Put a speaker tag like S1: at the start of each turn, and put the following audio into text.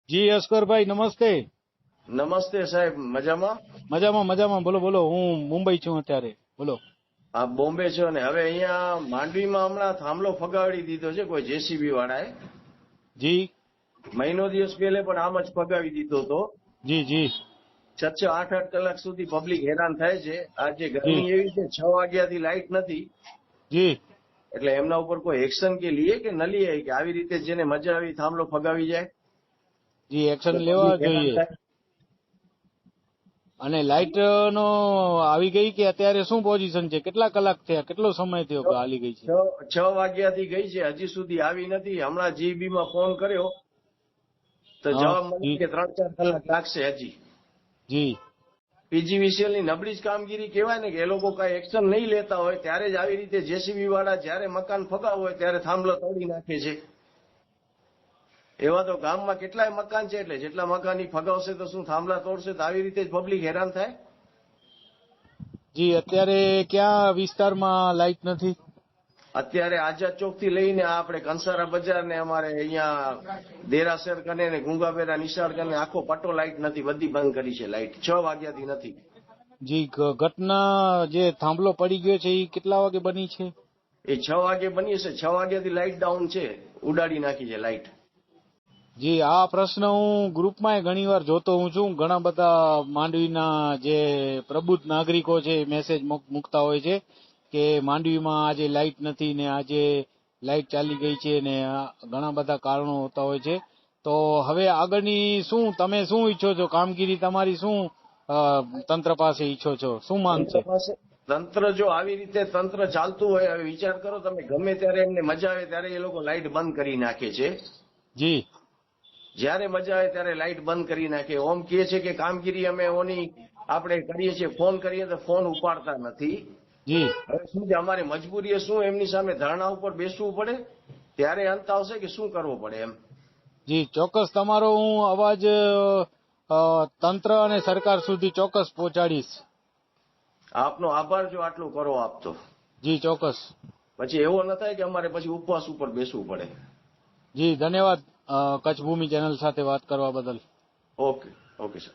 S1: જી અસ્કરભાઈ નમસ્તે.
S2: નમસ્તે સાહેબ, મજામાં?
S1: મજામાં મજામાં, બોલો બોલો. હું મુંબઈ છું અત્યારે, બોલો.
S2: આપ બોમ્બે છો ને? હવે અહીંયા માંડવીમાં હમણાં થાંભલો ફગાવી દીધો છે કોઈ જેસીબી વાળાએ.
S1: જી
S2: મહિનો દિવસ પહેલે પણ આમ જ ફગાવી દીધો હતો.
S1: જી જી
S2: 6-8 કલાક સુધી પબ્લિક હેરાન થાય છે. આજે
S1: જી
S2: ગરમી એવી છે, 6 વાગ્યાથી લાઇટ નથી.
S1: જી
S2: એટલે એમના ઉપર કોઈ એક્શન કે લીએ કે ન લીએ કે આવી રીતે જેને મજા આવી થાંભલો ફગાવી જાય?
S1: જી એક્શન
S2: તો
S1: લેવા
S2: public હેરાન
S1: જોઈએ.
S2: થાય.
S1: અને લાઇટ નો આવી ગઈ કે અત્યારે શું પોઝિશન છે? કેટલા કલાક થયા, કેટલો સમય થયો કે હાલી ગઈ છે?
S2: 6 વાગ્યાથી ગઈ છે, હજી સુધી આવી નથી. હમણાં જીબી માં ફોન કર્યો તો
S1: હા
S2: જવાબ મળ્યો
S1: જી
S2: કે 3-4 કલાક લાગશે હજી.
S1: જી
S2: પીજીવીસીએલ ની નબળી જ કામગીરી કહેવાય ને, કે એ લોકો કઈ એક્શન નહીં લેતા હોય ત્યારે જ આવી રીતે જેસીબી વાળા જ્યારે મકાન ફગાવ હોય ત્યારે થાંભલો તોડી નાખે છે. એવા તો ગામમાં કેટલાય મકાન છે, એટલે જેટલા મકાન ઈ ફગાવશે તો શું થાંભલા તોડશે તો આવી રીતે જ પબ્લિક હેરાન થાય.
S1: જી અત્યારે ક્યાં વિસ્તારમાં લાઇટ નથી?
S2: અત્યારે આઝાદ ચોક થી લઈને આ આપણે કંસારા બજાર ને અમારે અહીંયા દેરાસર કને ને ગુંગાબેરા નિશાળ કને આખો પટ્ટો લાઇટ નથી, બધી બંધ કરી છે લાઇટ. 6 વાગ્યાથી નથી.
S1: જી ઘટના જે થાંભલો પડી ગયો છે એ કેટલા વાગે બની છે?
S2: એ 6 વાગે બની હશે. 6 વાગ્યાથી લાઇટ ડાઉન છે, ઉડાડી નાખી છે લાઇટ.
S1: જી આ પ્રશ્ન હું ગ્રુપમાં ઘણી વાર જોતો હું છું. ઘણા બધા માંડવીના જે પ્રબુદ્ધ નાગરિકો છે મેસેજ મૂકતા હોય છે કે માંડવીમાં આજે લાઇટ નથી ને આજે લાઇટ ચાલી ગઈ છે ને ઘણા બધા કારણો હોતા હોય છે. તો હવે આગળની શું તમે શું ઈચ્છો છો? કામગીરી તમારી શું તંત્ર પાસે ઈચ્છો છો? શું માંગ
S2: તંત્ર
S1: છે?
S2: પાસે તંત્ર જો આવી રીતે તંત્ર ચાલતું હોય, હવે વિચાર કરો તમે, ગમે ત્યારે એમને મજા આવે ત્યારે એ લોકો લાઇટ બંધ કરી નાખે છે.
S1: જી
S2: જ્યારે મજા આવે ત્યારે લાઇટ બંધ કરી નાખે. ઓમ કહે છે કે કામગીરી અમે ઓની આપણે કરીએ છીએ, ફોન કરીએ તો ફોન ઉપાડતા નથી.
S1: જી
S2: હવે શું છે, અમારે મજબૂરી શું એમની સામે ધરણા ઉપર બેસવું પડે ત્યારે અંત આવશે કે શું કરવો પડે એમ.
S1: જી ચોક્કસ તમારો હું અવાજ તંત્ર અને સરકાર સુધી ચોક્કસ પહોંચાડીશ.
S2: આપનો આભાર જો આટલું કરો આપ તો.
S1: જી ચોક્કસ.
S2: પછી એવો ન થાય કે અમારે પછી ઉપવાસ ઉપર બેસવું પડે.
S1: જી ધન્યવાદ કચ્છ ભૂમિ ચેનલ સાથે વાત કરવા બદલ.
S2: Okay okay sir.